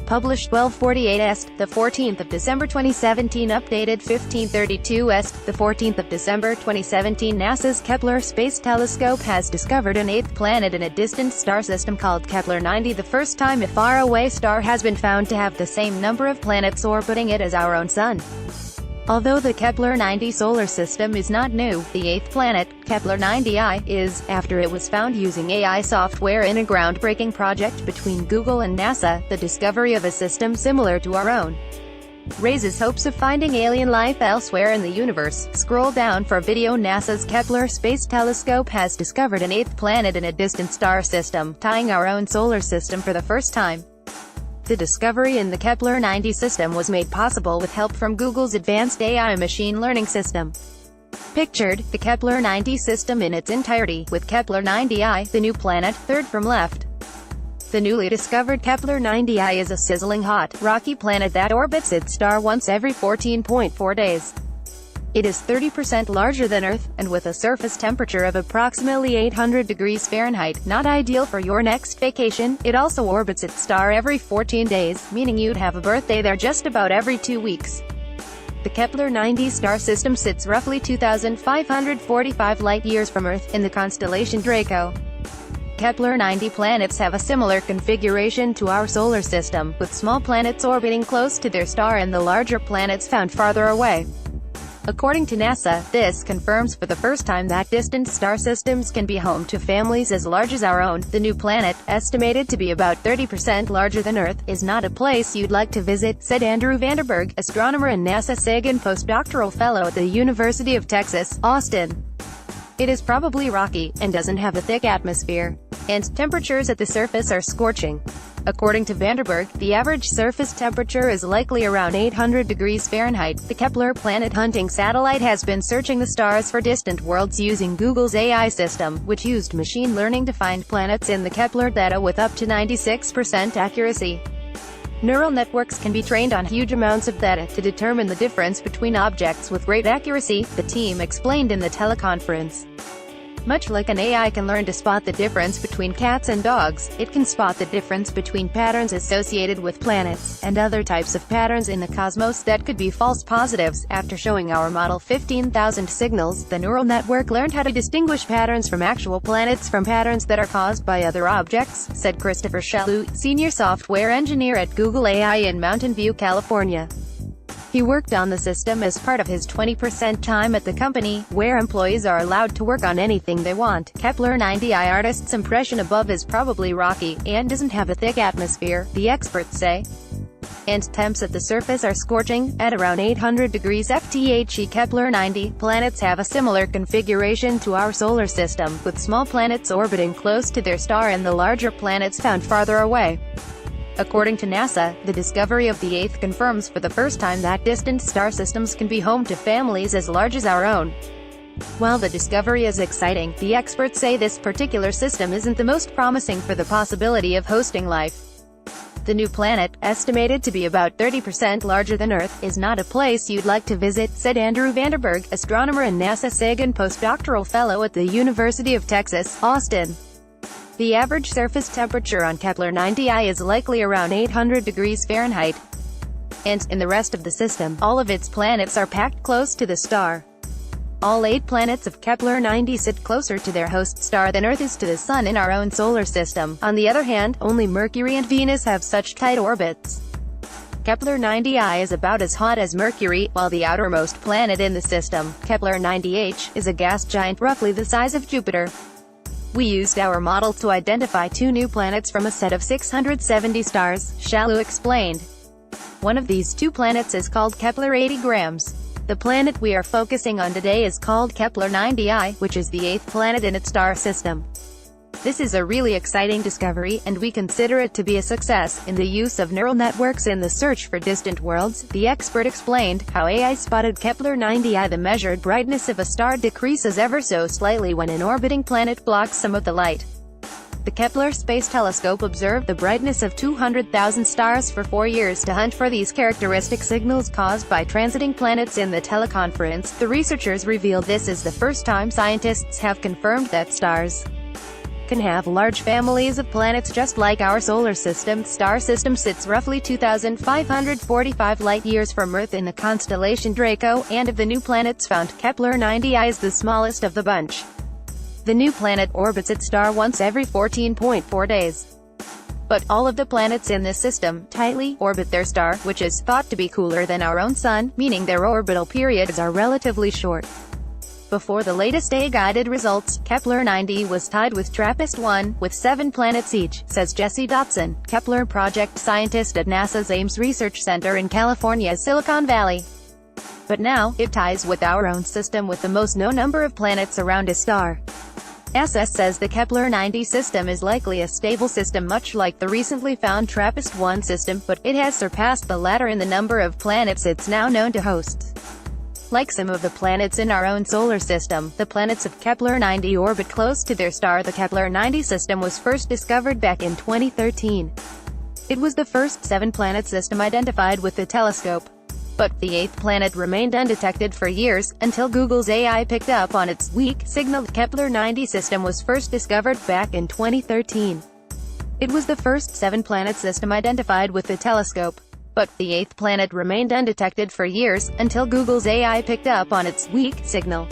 published 1248 Est, the 14th of December 2017, updated 1532 Est, the 14th of December 2017. NASA's Kepler Space Telescope has discovered an eighth planet in a distant star system called Kepler-90, the first time a faraway star has been found to have the same number of planets orbiting it as our own Sun. Although the Kepler-90 solar system is not new, the eighth planet, Kepler-90I, is, after it was found using AI software in a groundbreaking project between Google and NASA. The discovery of a system similar to our own raises hopes of finding alien life elsewhere in the universe. Scroll down for video. NASA's Kepler Space Telescope has discovered an eighth planet in a distant star system, tying our own solar system for the first time. The discovery in the Kepler-90 system was made possible with help from Google's advanced AI machine learning system. Pictured, the Kepler-90 system in its entirety, with Kepler-90I, the new planet, third from left. The newly discovered Kepler-90I is a sizzling hot, rocky planet that orbits its star once every 14.4 days. It is 30% larger than Earth, and with a surface temperature of approximately 800 degrees Fahrenheit, not ideal for your next vacation. It also orbits its star every 14 days, meaning you'd have a birthday there just about every 2 weeks. The Kepler-90 star system sits roughly 2,545 light-years from Earth, in the constellation Draco. Kepler-90 planets have a similar configuration to our solar system, with small planets orbiting close to their star and the larger planets found farther away. According to NASA, this confirms for the first time that distant star systems can be home to families as large as our own. The new planet, estimated to be about 30% larger than Earth, is not a place you'd like to visit, said Andrew Vanderberg, astronomer and NASA Sagan postdoctoral fellow at the University of Texas, Austin. It is probably rocky, and doesn't have a thick atmosphere. And temperatures at the surface are scorching. According to Vanderberg, the average surface temperature is likely around 800 degrees Fahrenheit. The Kepler planet hunting satellite has been searching the stars for distant worlds using Google's AI system, which used machine learning to find planets in the Kepler data with up to 96% accuracy. Neural networks can be trained on huge amounts of data to determine the difference between objects with great accuracy, the team explained in the teleconference. Much like an AI can learn to spot the difference between cats and dogs, it can spot the difference between patterns associated with planets, and other types of patterns in the cosmos that could be false positives. After showing our model 15,000 signals, the neural network learned how to distinguish patterns from actual planets from patterns that are caused by other objects, said Christopher Shalhoub, senior software engineer at Google AI in Mountain View, California. He worked on the system as part of his 20% time at the company, where employees are allowed to work on anything they want. Kepler-90I artist's impression above is probably rocky, and doesn't have a thick atmosphere, the experts say. And temps at the surface are scorching, at around 800 degrees FTHE. Kepler-90 planets have a similar configuration to our solar system, with small planets orbiting close to their star and the larger planets found farther away. According to NASA, the discovery of the eighth confirms for the first time that distant star systems can be home to families as large as our own. While the discovery is exciting, the experts say this particular system isn't the most promising for the possibility of hosting life. The new planet, estimated to be about 30% larger than Earth, is not a place you'd like to visit, said Andrew Vanderberg, astronomer and NASA Sagan postdoctoral fellow at the University of Texas, Austin. The average surface temperature on Kepler-90I is likely around 800 degrees Fahrenheit. And, in the rest of the system, all of its planets are packed close to the star. All 8 planets of Kepler-90 sit closer to their host star than Earth is to the Sun in our own solar system. On the other hand, only Mercury and Venus have such tight orbits. Kepler-90I is about as hot as Mercury, while the outermost planet in the system, Kepler-90H, is a gas giant roughly the size of Jupiter. We used our model to identify 2 new planets from a set of 670 stars, Shalhoub explained. One of these 2 planets is called Kepler-80 grams. The planet we are focusing on today is called Kepler-90I, which is the 8th planet in its star system. This is a really exciting discovery, and we consider it to be a success in the use of neural networks in the search for distant worlds, the expert explained. How AI spotted Kepler-90I. The measured brightness of a star decreases ever so slightly when an orbiting planet blocks some of the light. The Kepler Space Telescope observed the brightness of 200,000 stars for 4 years to hunt for these characteristic signals caused by transiting planets. In the teleconference, the researchers revealed this is the first time scientists have confirmed that stars can have large families of planets just like our solar system. Star system sits roughly 2,545 light-years from Earth in the constellation Draco, and of the new planets found, Kepler-90I is the smallest of the bunch. The new planet orbits its star once every 14.4 days. But all of the planets in this system tightly orbit their star, which is thought to be cooler than our own Sun, meaning their orbital periods are relatively short. Before the latest A-guided results, Kepler-90 was tied with TRAPPIST-1, with 7 planets each, says Jesse Dotson, Kepler project scientist at NASA's Ames Research Center in California's Silicon Valley. But now, it ties with our own system with the most known number of planets around a star. NASA says the Kepler-90 system is likely a stable system much like the recently found TRAPPIST-1 system, but it has surpassed the latter in the number of planets it's now known to host. Like some of the planets in our own solar system, the planets of Kepler-90 orbit close to their star. The Kepler-90 system was first discovered back in 2013. It was the first 7-planet system identified with the telescope. But the 8th planet remained undetected for years, until Google's AI picked up on its weak signal. The Kepler-90 system was first discovered back in 2013. It was the first 7-planet system identified with the telescope. But the 8th planet remained undetected for years, until Google's AI picked up on its weak signal.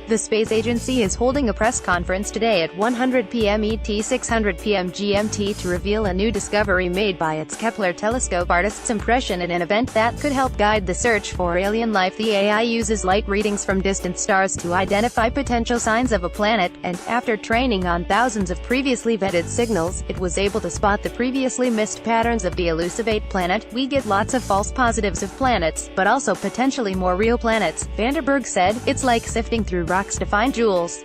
The space agency is holding a press conference today at 100 p.m. ET 600 p.m. GMT to reveal a new discovery made by its Kepler telescope artists' impression at an event that could help guide the search for alien life. The AI uses light readings from distant stars to identify potential signs of a planet, and, after training on thousands of previously vetted signals, it was able to spot the previously missed patterns of the elusive 8th planet. We get lots of false positives of planets, but also potentially more real planets, Vanderberg said. It's like sifting through rocks to find jewels.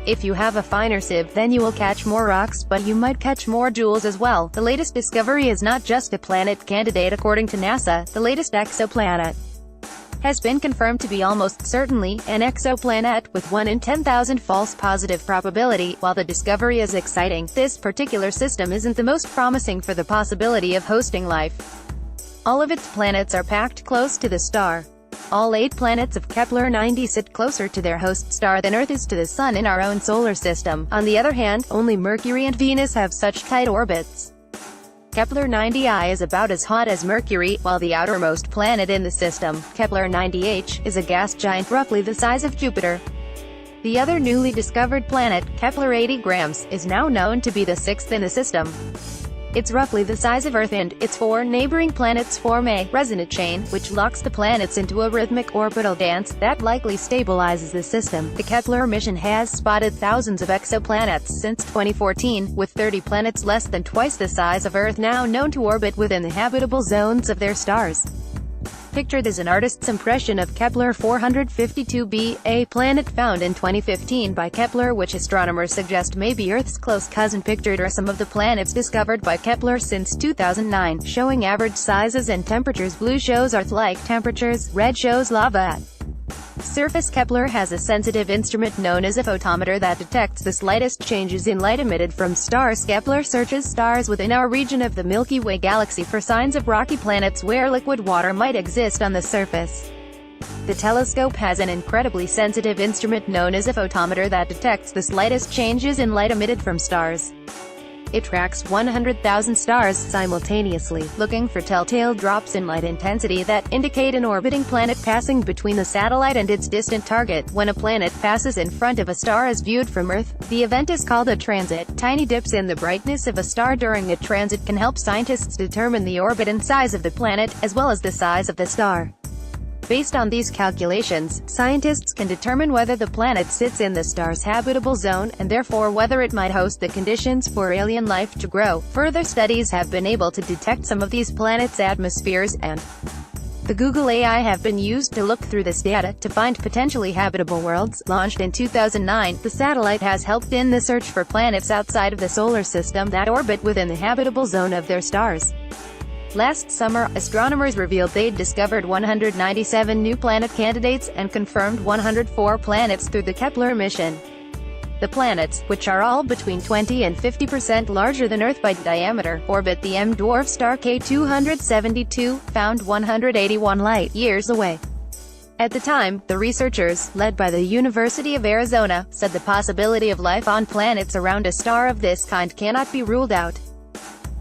If you have a finer sieve, then you will catch more rocks, but you might catch more jewels as well. The latest discovery is not just a planet candidate. According to NASA, the latest exoplanet has been confirmed to be almost certainly an exoplanet, with 1 in 10,000 false positive probability. While the discovery is exciting, this particular system isn't the most promising for the possibility of hosting life. All of its planets are packed close to the star. All 8 planets of Kepler-90 sit closer to their host star than Earth is to the Sun in our own solar system. On the other hand, only Mercury and Venus have such tight orbits. Kepler-90I is about as hot as Mercury, while the outermost planet in the system, Kepler-90H, is a gas giant roughly the size of Jupiter. The other newly discovered planet, Kepler-80Grams, is now known to be the 6th in the system. It's roughly the size of Earth, and its 4 neighboring planets form a resonant chain, which locks the planets into a rhythmic orbital dance that likely stabilizes the system. The Kepler mission has spotted thousands of exoplanets since 2014, with 30 planets less than twice the size of Earth now known to orbit within the habitable zones of their stars. Pictured is an artist's impression of Kepler-452b, a planet found in 2015 by Kepler, which astronomers suggest may be Earth's close cousin. Pictured are some of the planets discovered by Kepler since 2009, showing average sizes and temperatures. Blue shows Earth-like temperatures, red shows lava at surface. Kepler has a sensitive instrument known as a photometer that detects the slightest changes in light emitted from stars. Kepler searches stars within our region of the Milky Way galaxy for signs of rocky planets where liquid water might exist on the surface. The telescope has an incredibly sensitive instrument known as a photometer that detects the slightest changes in light emitted from stars. It tracks 100,000 stars simultaneously, looking for telltale drops in light intensity that indicate an orbiting planet passing between the satellite and its distant target. When a planet passes in front of a star as viewed from Earth, the event is called a transit. Tiny dips in the brightness of a star during a transit can help scientists determine the orbit and size of the planet, as well as the size of the star. Based on these calculations, scientists can determine whether the planet sits in the star's habitable zone, and therefore whether it might host the conditions for alien life to grow. Further studies have been able to detect some of these planets' atmospheres, and the Google AI have been used to look through this data to find potentially habitable worlds. Launched in 2009, the satellite has helped in the search for planets outside of the solar system that orbit within the habitable zone of their stars. Last summer, astronomers revealed they'd discovered 197 new planet candidates, and confirmed 104 planets through the Kepler mission. The planets, which are all between 20 and 50% larger than Earth by diameter, orbit the M-dwarf star K272, found 181 light-years away. At the time, the researchers, led by the University of Arizona, said the possibility of life on planets around a star of this kind cannot be ruled out.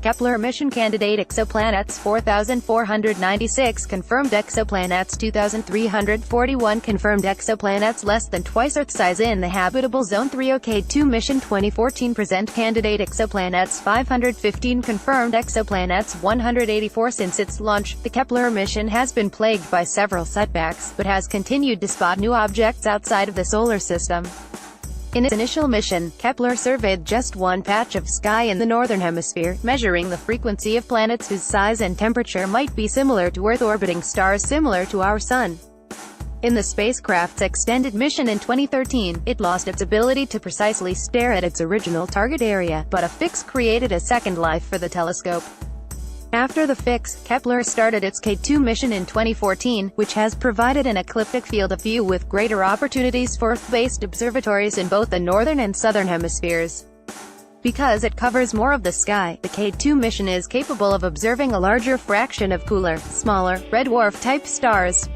Kepler mission candidate exoplanets 4,496 confirmed exoplanets 2,341 confirmed exoplanets less than twice Earth size in the habitable zone 3 OK2 mission 2014 present candidate exoplanets 515 confirmed exoplanets 184 since its launch. The Kepler mission has been plagued by several setbacks, but has continued to spot new objects outside of the solar system. In its initial mission, Kepler surveyed just one patch of sky in the northern hemisphere, measuring the frequency of planets whose size and temperature might be similar to Earth orbiting stars similar to our Sun. In the spacecraft's extended mission in 2013, it lost its ability to precisely stare at its original target area, but a fix created a second life for the telescope. After the fix, Kepler started its K2 mission in 2014, which has provided an ecliptic field of view with greater opportunities for Earth-based observatories in both the northern and southern hemispheres. Because it covers more of the sky, the K2 mission is capable of observing a larger fraction of cooler, smaller, red dwarf-type stars.